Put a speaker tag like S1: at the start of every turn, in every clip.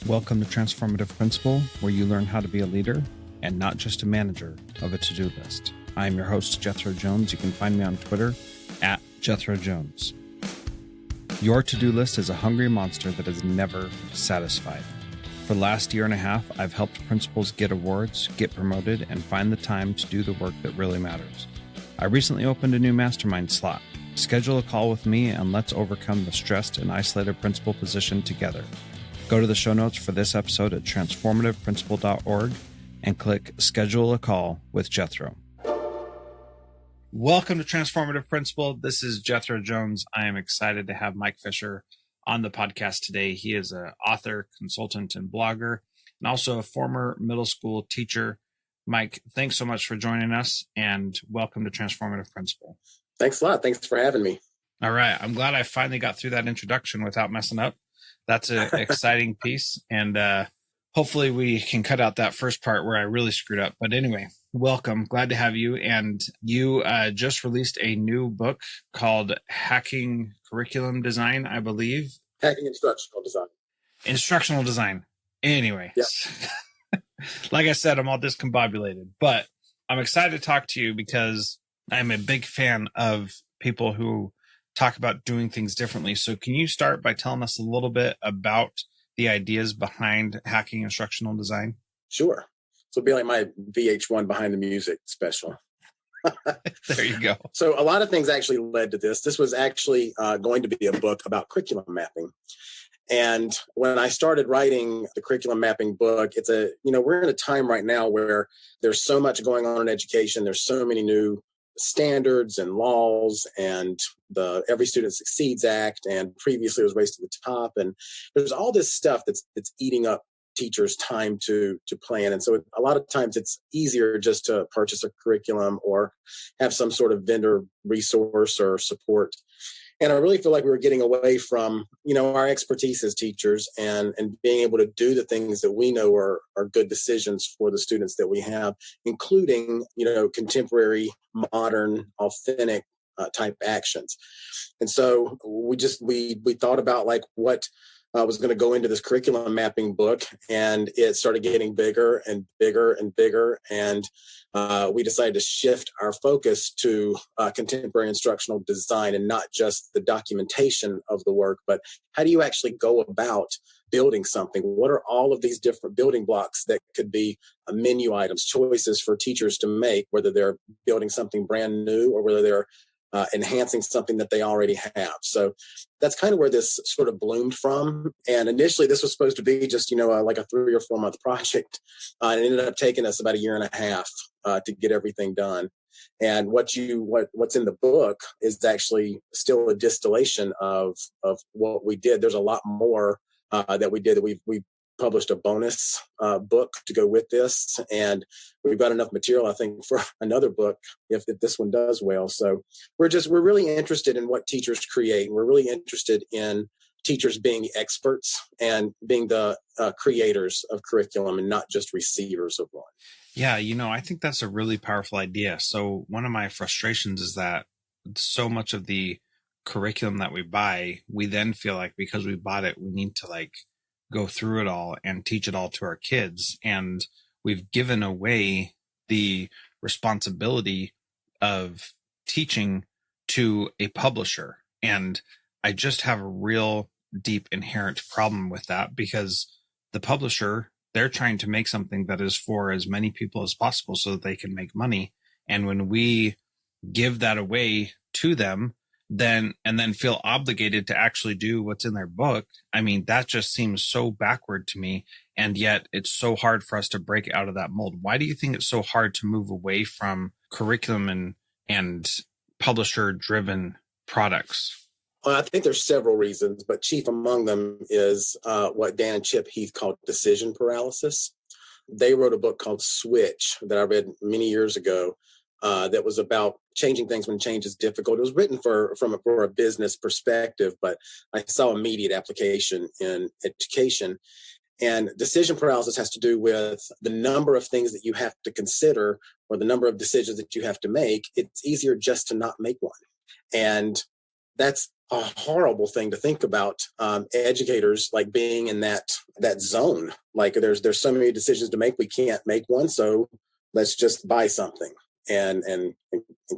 S1: Welcome to Transformative Principal, where you learn how to be a leader and not just a manager of a to-do list. I am your host, Jethro Jones. You can find me on Twitter at Jethro Jones. Your to-do list is a hungry monster that is never satisfied. For the last year and a half, I've helped principals get awards, get promoted, and find the time to do the work that really matters. I recently opened a new mastermind slot. Schedule a call with me and let's overcome the stressed and isolated principal position together. Go to the show notes for this episode at transformativeprincipal.org and click Schedule a Call with Jethro. Welcome to Transformative Principal. This is Jethro Jones. I am excited to have Mike Fisher on the podcast today. He is an author, consultant, and blogger, and also a former middle school teacher. Mike, thanks so much for joining us, and welcome to Transformative Principal.
S2: Thanks a lot. Thanks for having me.
S1: All right. I'm glad I finally got through that introduction without messing up. That's an exciting piece, and hopefully we can cut out that first part where I really screwed up. But anyway, welcome. Glad to have you. And you just released a new book called Hacking Curriculum Design, I believe.
S2: Hacking Instructional Design.
S1: Instructional Design. Anyway,
S2: Yes.
S1: Like I said, I'm all discombobulated, but I'm excited to talk to you because I'm a big fan of people who talk about doing things differently. So can you start by telling us a little bit about the ideas behind Hacking Instructional Design?
S2: Sure. So it'll be like my VH1 Behind the Music special.
S1: There you go.
S2: So a lot of things actually led to this. This was actually going to be a book about curriculum mapping. And when I started writing the curriculum mapping book, we're in a time right now where there's so much going on in education. There's so many new standards and laws and the Every Student Succeeds Act, and previously it was Race to the Top. And there's all this stuff that's eating up teachers' time to plan. And so a lot of times it's easier just to purchase a curriculum or have some sort of vendor resource or support. And I really feel like we were getting away from, our expertise as teachers and being able to do the things that we know are good decisions for the students that we have, including, contemporary, modern, authentic type actions. And so we thought about like what was going to go into this curriculum mapping book, and it started getting bigger and bigger and bigger. And we decided to shift our focus to contemporary instructional design, and not just the documentation of the work, but how do you actually go about building something? What are all of these different building blocks that could be menu items, choices for teachers to make, whether they're building something brand new or whether they're enhancing something that they already have. So that's kind of where this sort of bloomed from. And initially this was supposed to be just, like a 3 or 4 month project. And it ended up taking us about a year and a half to get everything done. And what's in the book is actually still a distillation of what we did. There's a lot more that we did. We published a bonus book to go with this, and we've got enough material, I think, for another book if this one does well. So we're really interested in what teachers create. We're really interested in teachers being experts and being the creators of curriculum and not just receivers of one.
S1: Yeah, I think that's a really powerful idea. So one of my frustrations is that so much of the curriculum that we buy, we then feel like because we bought it, we need to go through it all and teach it all to our kids. And we've given away the responsibility of teaching to a publisher. And I just have a real deep inherent problem with that, because the publisher, they're trying to make something that is for as many people as possible so that they can make money. And when we give that away to them, then feel obligated to actually do what's in their book, that just seems so backward to me. And yet it's so hard for us to break out of that mold. Why do you think it's so hard to move away from curriculum and publisher driven products?
S2: Well, I think there's several reasons, but chief among them is what Dan and Chip Heath called decision paralysis. They wrote a book called Switch that I read many years ago. That was about changing things when change is difficult. It was written from a business perspective, but I saw immediate application in education. And decision paralysis has to do with the number of things that you have to consider or the number of decisions that you have to make. It's easier just to not make one. And that's a horrible thing to think about, educators like being in that zone. Like there's so many decisions to make, we can't make one, so let's just buy something and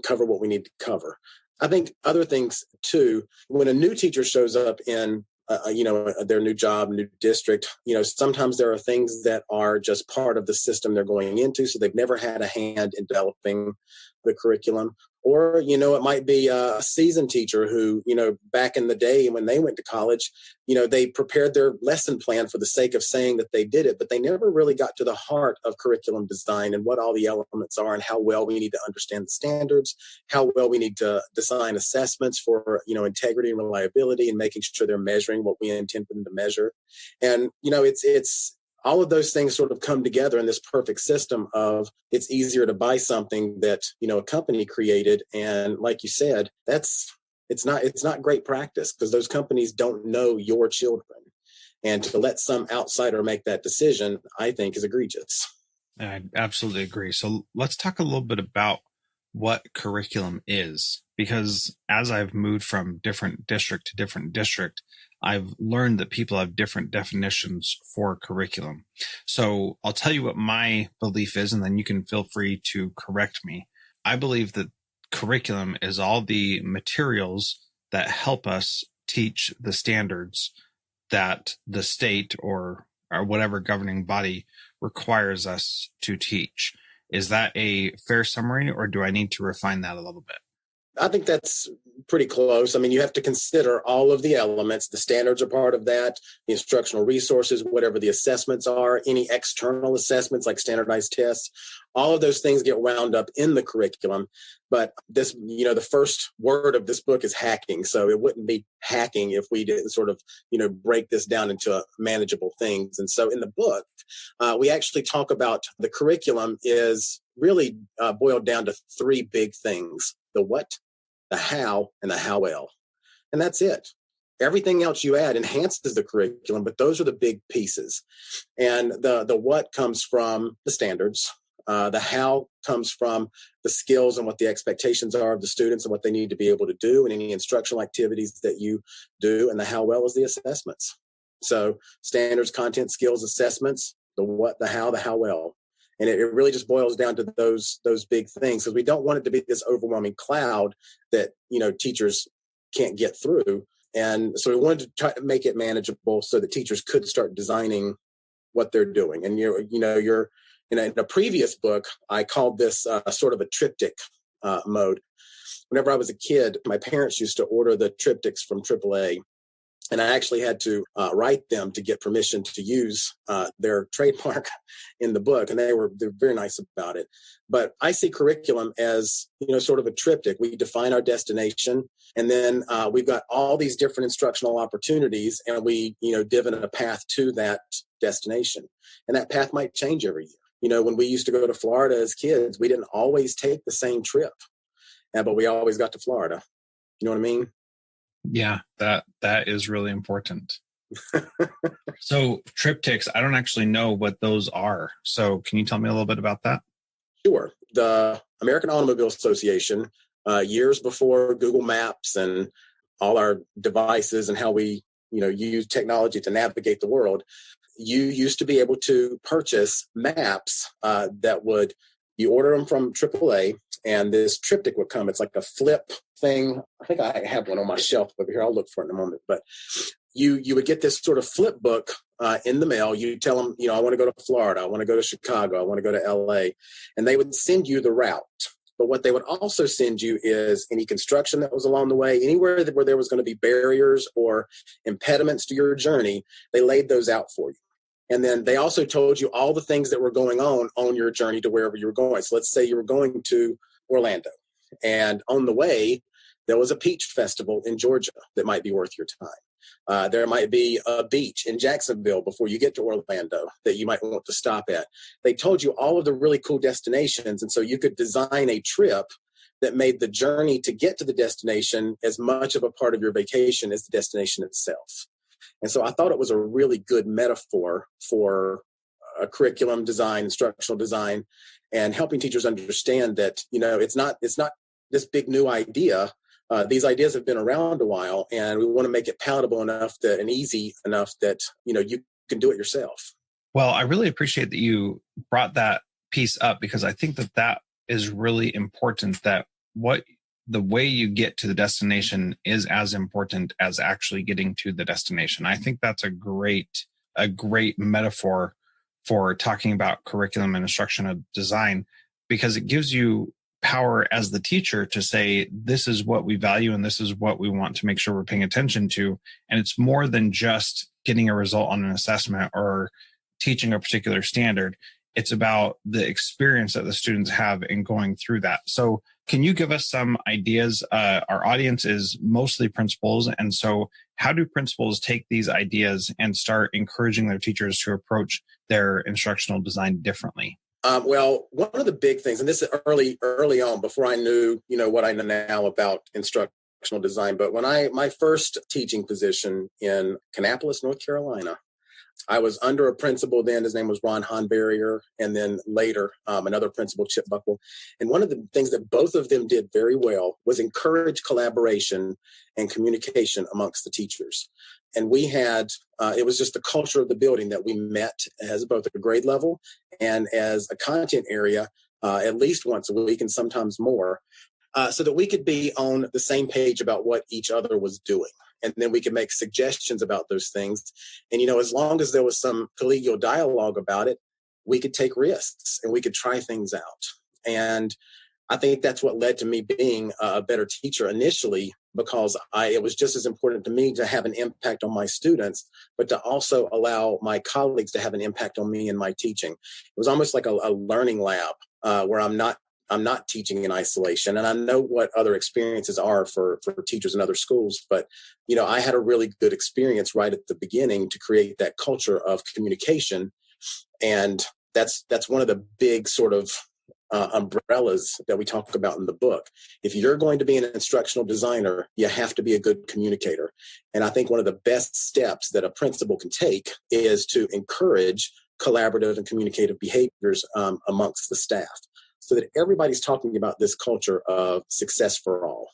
S2: cover what we need to cover. I think other things too, when a new teacher shows up in their new job, new district, sometimes there are things that are just part of the system they're going into, so they've never had a hand in developing the curriculum. Or, it might be a seasoned teacher who, back in the day when they went to college, they prepared their lesson plan for the sake of saying that they did it, but they never really got to the heart of curriculum design and what all the elements are and how well we need to understand the standards, how well we need to design assessments for, integrity and reliability and making sure they're measuring what we intend them to measure. And, it's all of those things sort of come together in this perfect system of it's easier to buy something that, a company created. And like you said, it's not great practice because those companies don't know your children. And to let some outsider make that decision, I think is egregious.
S1: I absolutely agree. So let's talk a little bit about what curriculum is, because as I've moved from different district to different district, I've learned that people have different definitions for curriculum. So I'll tell you what my belief is, and then you can feel free to correct me. I believe that curriculum is all the materials that help us teach the standards that the state or whatever governing body requires us to teach. Is that a fair summary, or do I need to refine that a little bit?
S2: I think that's pretty close. I mean, you have to consider all of the elements. The standards are part of that, the instructional resources, whatever the assessments are, any external assessments like standardized tests, all of those things get wound up in the curriculum. But this, the first word of this book is hacking. So it wouldn't be hacking if we didn't sort of, break this down into manageable things. And so in the book, we actually talk about the curriculum is really boiled down to three big things: the what, the how, and the how well. And that's it. Everything else you add enhances the curriculum, but those are the big pieces. And the what comes from the standards. The how comes from the skills and what the expectations are of the students and what they need to be able to do and any instructional activities that you do. And the how well is the assessments. So standards, content, skills, assessments, the what, the how well. And it really just boils down to those big things, because we don't want it to be this overwhelming cloud that, teachers can't get through. And so we wanted to try to make it manageable so that teachers could start designing what they're doing. And you're in a previous book, I called this sort of a triptych mode. Whenever I was a kid, my parents used to order the triptychs from AAA. And I actually had to write them to get permission to use their trademark in the book. And they're very nice about it. But I see curriculum as, sort of a triptych. We define our destination, and then we've got all these different instructional opportunities, and we, divot a path to that destination. And that path might change every year. When we used to go to Florida as kids, we didn't always take the same trip, but we always got to Florida. You know what I mean?
S1: Yeah, that is really important. So triptychs, I don't actually know what those are. So can you tell me a little bit about that?
S2: Sure. The American Automobile Association, years before Google Maps and all our devices and how we, use technology to navigate the world, you used to be able to purchase maps you order them from AAA, and this triptych would come. It's like a flip thing. I think I have one on my shelf over here. I'll look for it in a moment. But you would get this sort of flip book in the mail. You tell them, I want to go to Florida. I want to go to Chicago. I want to go to LA. And they would send you the route. But what they would also send you is any construction that was along the way, anywhere where there was going to be barriers or impediments to your journey, they laid those out for you. And then they also told you all the things that were going on your journey to wherever you were going. So let's say you were going to Orlando, and on the way, there was a peach festival in Georgia that might be worth your time. There might be a beach in Jacksonville before you get to Orlando that you might want to stop at. They told you all of the really cool destinations, and so you could design a trip that made the journey to get to the destination as much of a part of your vacation as the destination itself. And so I thought it was a really good metaphor for a curriculum design, instructional design, and helping teachers understand that, it's not this big new idea, these ideas have been around a while, and we want to make it palatable enough and easy enough that you can do it yourself.
S1: Well, I really appreciate that you brought that piece up, because I think that that is really important, that the way you get to the destination is as important as actually getting to the destination. I think that's a great metaphor for talking about curriculum and instructional design, because it gives you power as the teacher to say, this is what we value and this is what we want to make sure we're paying attention to. And it's more than just getting a result on an assessment or teaching a particular standard. It's about the experience that the students have in going through that. So can you give us some ideas? Our audience is mostly principals. And so how do principals take these ideas and start encouraging their teachers to approach their instructional design differently?
S2: Well, one of the big things, and this is early on, before I knew, what I know now about instructional design, but when my first teaching position in Kannapolis, North Carolina, I was under a principal then. His name was Ron Honberrier, and then later another principal, Chip Buckle. And one of the things that both of them did very well was encourage collaboration and communication amongst the teachers. And we had, it was just the culture of the building that we met as both a grade level and as a content area at least once a week and sometimes more, so that we could be on the same page about what each other was doing. And then we could make suggestions about those things. And, as long as there was some collegial dialogue about it, we could take risks and we could try things out. And I think that's what led to me being a better teacher initially, because it was just as important to me to have an impact on my students, but to also allow my colleagues to have an impact on me in my teaching. It was almost like a learning lab where I'm not teaching in isolation. And I know what other experiences are for teachers in other schools, but, I had a really good experience right at the beginning to create that culture of communication. And that's one of the big sort of umbrellas that we talk about in the book. If you're going to be an instructional designer, you have to be a good communicator. And I think one of the best steps that a principal can take is to encourage collaborative and communicative behaviors amongst the staff, so that everybody's talking about this culture of success for all.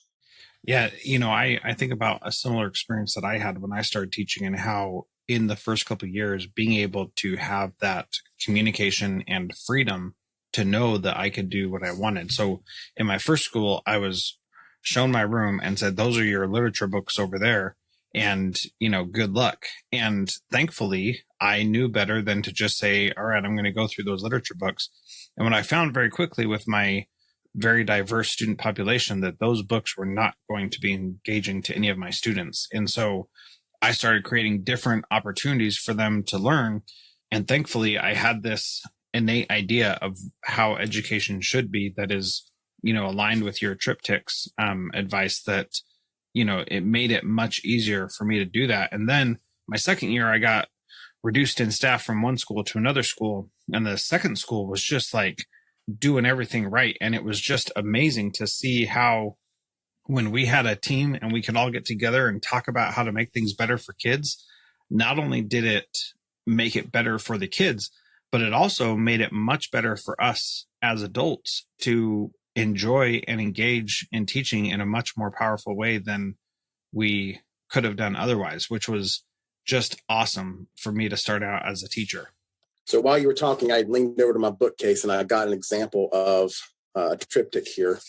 S1: Yeah, I think about a similar experience that I had when I started teaching, and how in the first couple of years, being able to have that communication and freedom to know that I could do what I wanted. So in my first school, I was shown my room and said, those are your literature books over there. And, good luck. And thankfully, I knew better than to just say, all right, I'm going to go through those literature books. And what I found very quickly with my very diverse student population, that those books were not going to be engaging to any of my students. And so I started creating different opportunities for them to learn. And thankfully, I had this innate idea of how education should be that is, aligned with your Tripticks advice, that, it made it much easier for me to do that. And then my second year, I got reduced in staff from one school to another school. And the second school was just like doing everything right. And it was just amazing to see how, when we had a team and we could all get together and talk about how to make things better for kids, not only did it make it better for the kids, but it also made it much better for us as adults to enjoy and engage in teaching in a much more powerful way than we could have done otherwise, which was just awesome for me to start out as a teacher.
S2: So while you were talking, I leaned over to my bookcase and I got an example of a triptych here.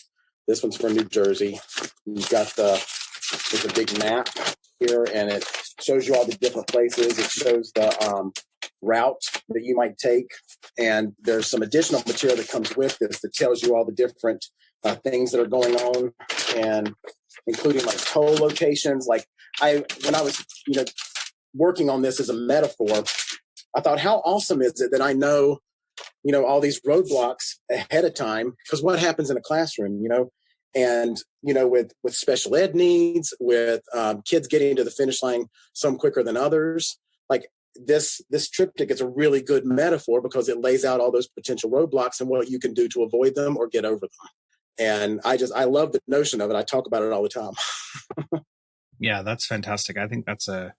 S2: This one's from New Jersey. You've got there's a big map here, and it shows you all the different places. It shows the route that you might take. And there's some additional material that comes with this that tells you all the different things that are going on, and including like toll locations. Like when I was, working on this as a metaphor, I thought, how awesome is it that I know, all these roadblocks ahead of time? Because what happens in a classroom, and, with special ed needs, with kids getting to the finish line some quicker than others, like this triptych is a really good metaphor because it lays out all those potential roadblocks and what you can do to avoid them or get over them. And I love the notion of it. I talk about it all the time.
S1: Yeah, that's fantastic. I think that's a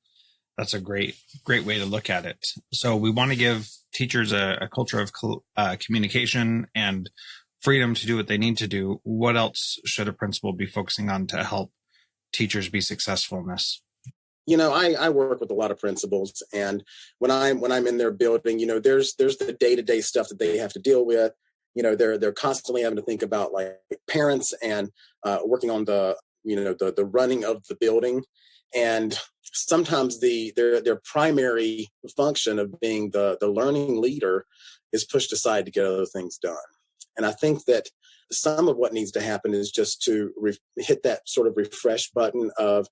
S1: great way to look at it. So we want to give teachers a culture of communication and freedom to do what they need to do, what else should a principal be focusing on to help teachers be successful in this?
S2: I work with a lot of principals, and when I'm in their building, there's the day-to-day stuff that they have to deal with. They're constantly having to think about like parents and working on the running of the building, and sometimes their primary function of being the learning leader is pushed aside to get other things done. And I think that some of what needs to happen is just to hit that sort of refresh button of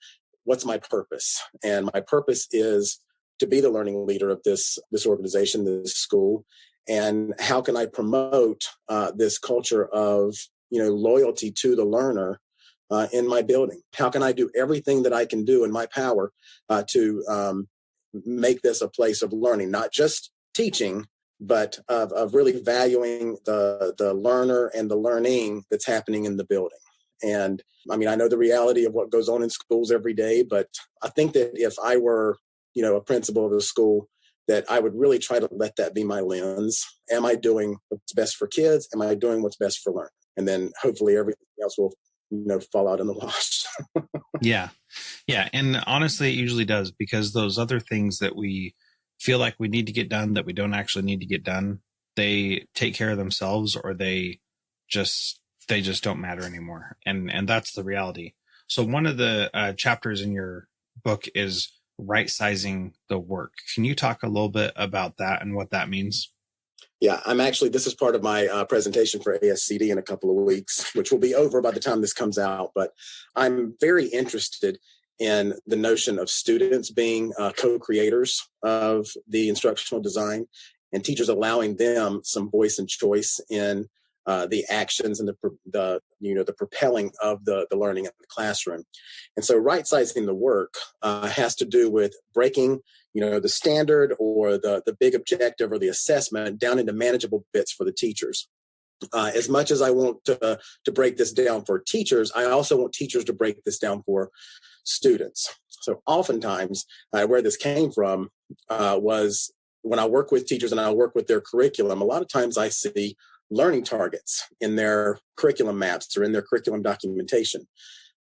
S2: what's my purpose. And my purpose is to be the learning leader of this organization, this school. And how can I promote this culture of loyalty to the learner in my building? How can I do everything that I can do in my power to make this a place of learning, not just teaching, but of really valuing the learner and the learning that's happening in the building. And I mean, I know the reality of what goes on in schools every day, but I think that if I were, a principal of a school, that I would really try to let that be my lens. Am I doing what's best for kids? Am I doing what's best for learning? And then hopefully everything else will, fall out in the wash.
S1: Yeah. Yeah. And honestly, it usually does, because those other things that we feel like we need to get done that we don't actually need to get done, they take care of themselves, or they just don't matter anymore. And that's the reality. So one of the chapters in your book is right sizing the work. Can you talk a little bit about that and what that means?
S2: Yeah, this is part of my presentation for ASCD in a couple of weeks, which will be over by the time this comes out. But I'm very interested in the notion of students being co-creators of the instructional design, and teachers allowing them some voice and choice in the actions and the propelling of the learning in the classroom. And so right sizing the work has to do with breaking the standard or the big objective or the assessment down into manageable bits for the teachers. As much as I want to break this down for teachers, I also want teachers to break this down for students. So oftentimes where this came from was when I work with teachers and I work with their curriculum, a lot of times I see learning targets in their curriculum maps or in their curriculum documentation.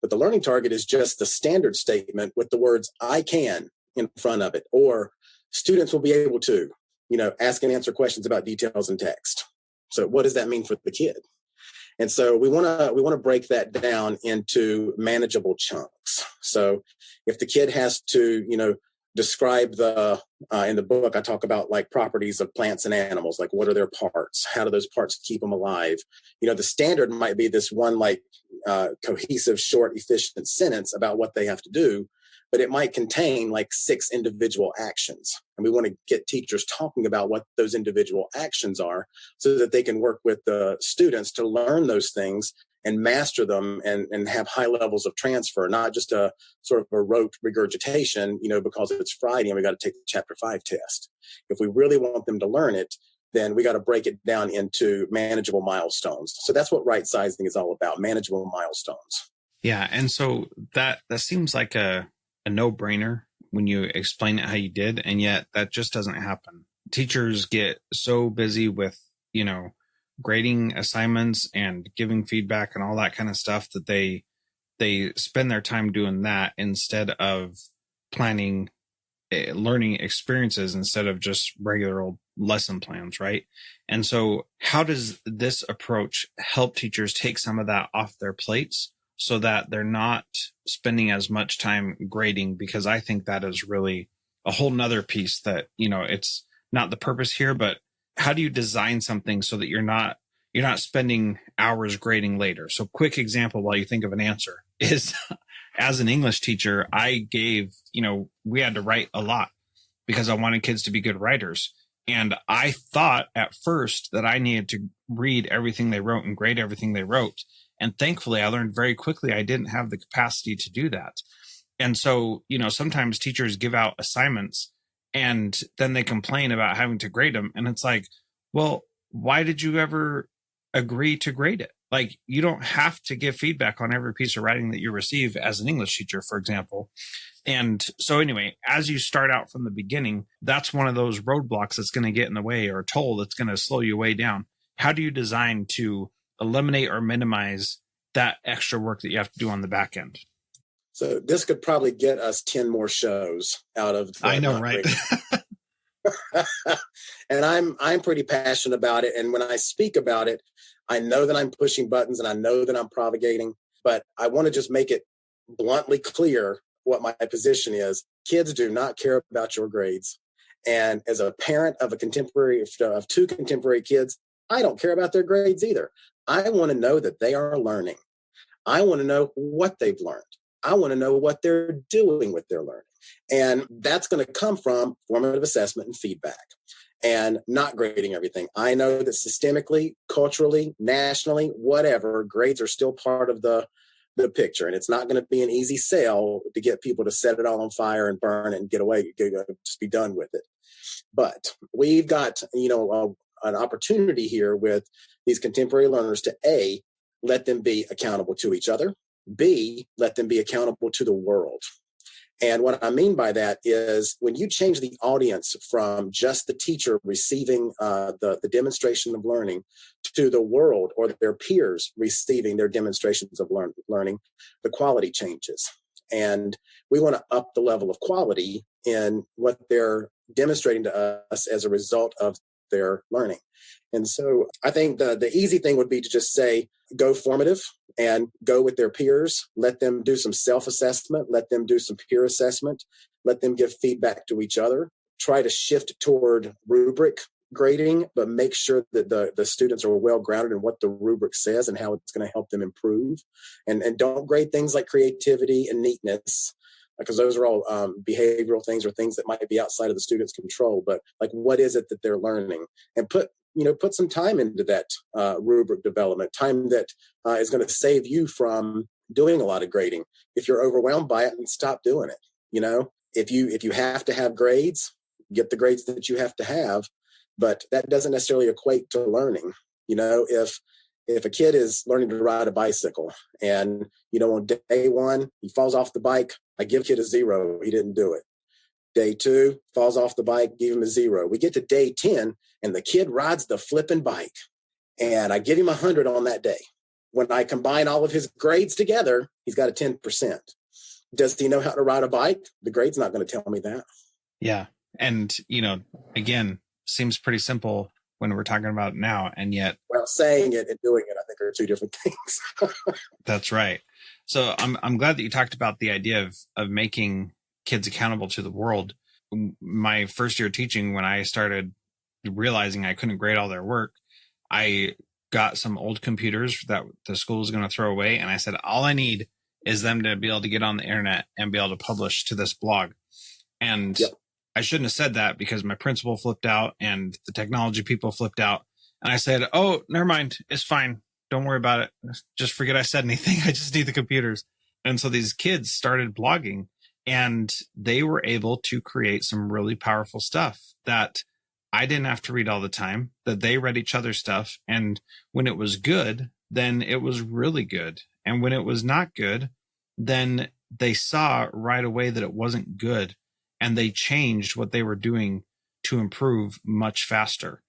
S2: But the learning target is just the standard statement with the words "I can" in front of it, or students will be able to, ask and answer questions about details in text. So what does that mean for the kid? And so we want to break that down into manageable chunks. So if the kid has to, describe in the book, I talk about like properties of plants and animals, like what are their parts? How do those parts keep them alive? The standard might be this one cohesive, short, efficient sentence about what they have to do, but it might contain like 6 individual actions. And we want to get teachers talking about what those individual actions are so that they can work with the students to learn those things and master them and have high levels of transfer, not just a sort of a rote regurgitation, because it's Friday and we got to take the chapter 5 test. If we really want them to learn it, then we got to break it down into manageable milestones. So that's what right sizing is all about, manageable milestones.
S1: Yeah. And so that seems like a no-brainer when you explain it how you did, and yet that just doesn't happen. Teachers get so busy with, grading assignments and giving feedback and all that kind of stuff that they spend their time doing that instead of planning learning experiences instead of just regular old lesson plans, right? And so how does this approach help teachers take some of that off their plates so that they're not spending as much time grading? Because I think that is really a whole nother piece that, it's not the purpose here, but how do you design something so that you're not spending hours grading later? So quick example while you think of an answer is as an English teacher, I gave, we had to write a lot because I wanted kids to be good writers. And I thought at first that I needed to read everything they wrote and grade everything they wrote. And thankfully, I learned very quickly I didn't have the capacity to do that. And so, sometimes teachers give out assignments and then they complain about having to grade them. And it's like, well, why did you ever agree to grade it? Like, you don't have to give feedback on every piece of writing that you receive as an English teacher, for example. And so anyway, as you start out from the beginning, that's one of those roadblocks that's going to get in the way, or a toll that's going to slow you way down. How do you design to eliminate or minimize that extra work that you have to do on the back end.
S2: So this could probably get us 10 more shows out of the
S1: I know, right?
S2: And I'm pretty passionate about it. And when I speak about it, I know that I'm pushing buttons and I know that I'm propagating, but I want to just make it bluntly clear what my position is. Kids do not care about your grades. And as a parent of of two contemporary kids, I don't care about their grades either. I want to know that they are learning. I want to know what they've learned. I want to know what they're doing with their learning. And that's going to come from formative assessment and feedback and not grading everything. I know that systemically, culturally, nationally, whatever, grades are still part of the picture. And it's not going to be an easy sell to get people to set it all on fire and burn and get away, just be done with it. But we've got, an opportunity here with these contemporary learners to A, let them be accountable to each other. B, let them be accountable to the world. And what I mean by that is when you change the audience from just the teacher receiving the demonstration of learning to the world or their peers receiving their demonstrations of learning, the quality changes. And we want to up the level of quality in what they're demonstrating to us as a result of their learning. And so I think the easy thing would be to just say, go formative and go with their peers. Let them do some self-assessment. Let them do some peer assessment. Let them give feedback to each other. Try to shift toward rubric grading, but make sure that the students are well grounded in what the rubric says and how it's going to help them improve. And don't grade things like creativity and neatness, because those are all behavioral things or things that might be outside of the student's control. But like, what is it that they're learning? And put some time into that rubric development, time that is going to save you from doing a lot of grading. If you're overwhelmed by it, then stop doing it. If you have to have grades, get the grades that you have to have, but that doesn't necessarily equate to learning. If a kid is learning to ride a bicycle and, on day one, he falls off the bike, I give kid a 0. He didn't do it. Day 2, falls off the bike, give him a 0. We get to day 10 and the kid rides the flipping bike and I give him 100 on that day. When I combine all of his grades together, he's got a 10%. Does he know how to ride a bike? The grade's not going to tell me that.
S1: Yeah. And, again, seems pretty simple when we're talking about it now. And yet,
S2: well, saying it and doing it, I think, are two different things.
S1: That's right. So I'm glad that you talked about the idea of making kids accountable to the world. My first year teaching, when I started realizing I couldn't grade all their work, I got some old computers that the school was going to throw away. And I said, all I need is them to be able to get on the internet and be able to publish to this blog. And yep. I shouldn't have said that because my principal flipped out and the technology people flipped out. And I said, oh, never mind. It's fine. Don't worry about it. Just forget I said anything. I just need the computers. And so these kids started blogging and they were able to create some really powerful stuff that I didn't have to read all the time, that they read each other's stuff. And when it was good, then it was really good. And when it was not good, then they saw right away that it wasn't good. And they changed what they were doing to improve much faster.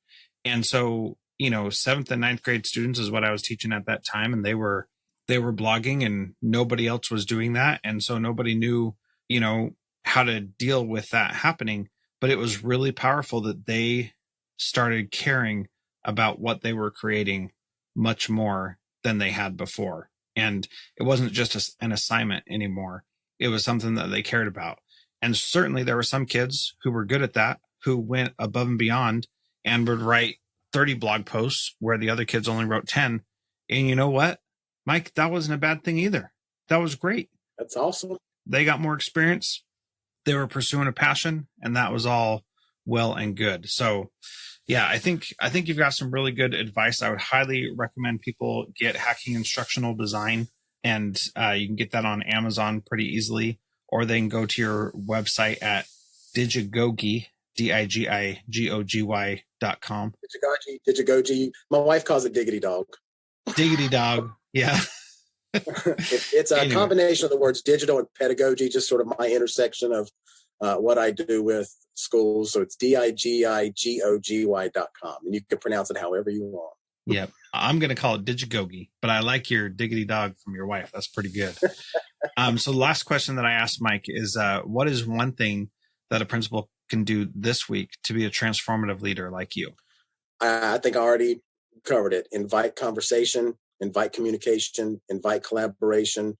S1: And so, 7th and 9th grade students is what I was teaching at that time. And they were blogging and nobody else was doing that. And so nobody knew, how to deal with that happening. But it was really powerful that they started caring about what they were creating much more than they had before. And it wasn't just an assignment anymore. It was something that they cared about. And certainly there were some kids who were good at that, who went above and beyond and would write 30 blog posts where the other kids only wrote 10. And you know what, Mike, that wasn't a bad thing either. That was great.
S2: That's awesome.
S1: They got more experience. They were pursuing a passion, and that was all well and good. So yeah, I think you've got some really good advice. I would highly recommend people get Hacking Instructional Design, and you can get that on Amazon pretty easily, or they can go to your website at Digigogy, Digigogy.com.
S2: Digigogy. My wife calls it Diggity Dog.
S1: Diggity Dog. Yeah.
S2: It's a combination of the words digital and pedagogy, just sort of my intersection of what I do with schools. So it's Digigogy.com, and you can pronounce it however you want.
S1: Yep. I'm going to call it Digigogi, but I like your diggity dog from your wife. That's pretty good. So the last question that I asked Mike is, what is one thing that a principal can do this week to be a transformative leader like you?
S2: I think I already covered it. Invite conversation, invite communication, invite collaboration,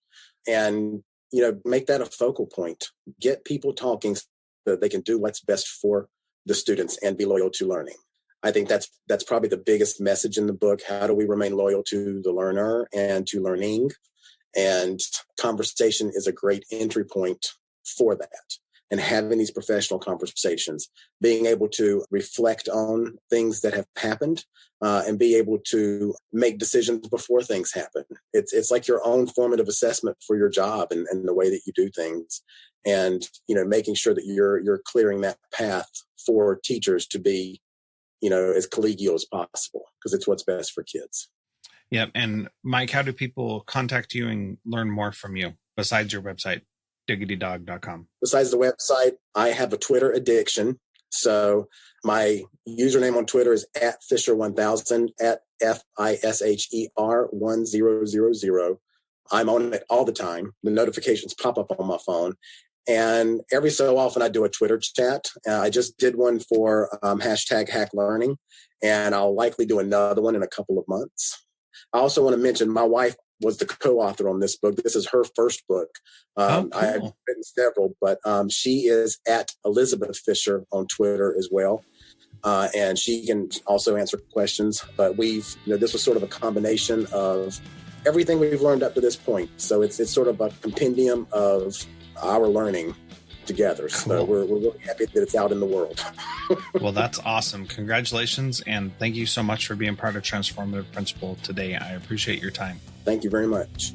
S2: and make that a focal point. Get people talking so that they can do what's best for the students and be loyal to learning. I think that's probably the biggest message in the book. How do we remain loyal to the learner and to learning? And conversation is a great entry point for that. And having these professional conversations, being able to reflect on things that have happened, and be able to make decisions before things happen. It's like your own formative assessment for your job and the way that you do things. And, making sure that you're clearing that path for teachers to be, as collegial as possible, because it's what's best for kids.
S1: Yep. And Mike, how do people contact you and learn more from you besides your website, diggitydog.com?
S2: Besides the website, I have a Twitter addiction. So my username on Twitter is @Fisher1000, @FISHER1000. I'm on it all the time. The notifications pop up on my phone. And every so often I do a Twitter chat. I just did one for #HackLearning, and I'll likely do another one in a couple of months. I also want to mention my wife was the co-author on this book. This is her first book.
S1: Cool.
S2: I've written several, but she is @Elizabeth Fisher on Twitter as well. And she can also answer questions. But this was sort of a combination of everything we've learned up to this point. So it's sort of a compendium of our learning together. Cool. So we're really happy that it's out in the world.
S1: Well, that's awesome. Congratulations. And thank you so much for being part of Transformative Principal today. I appreciate your time.
S2: Thank you very much.